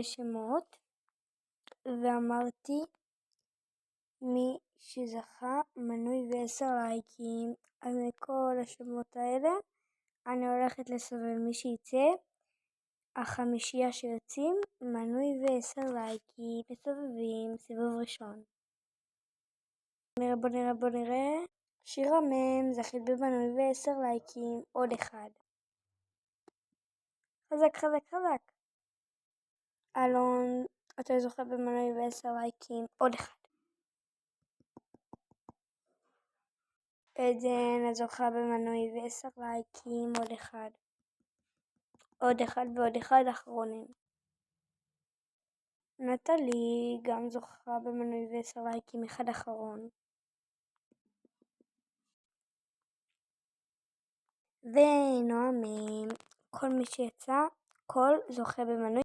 שמות ואמרתי מי שזכה מנוי ו10 לייקים. אז מכל השמות האלה אני הולכת לסובב. מי שיצא, החמישייה שיוצאים, מנוי ו10 לייקים. מסובבים, סיבוב ראשון. בוא נראה. שירה מם זכית במנוי ו10 לייקים. עוד אחד. חזק. אלון, אתה זוכה במנוי ו10 לייקים. עוד אחד. עדן, הזוכה במנוי ו10 לייקים. עוד אחד. עוד אחד ועוד אחד אחרונים. נטלי גם זוכה במנוי ו10 לייקים. אחד אחרון. ונועמים, כל מי שיצא, כל זוכה במנוי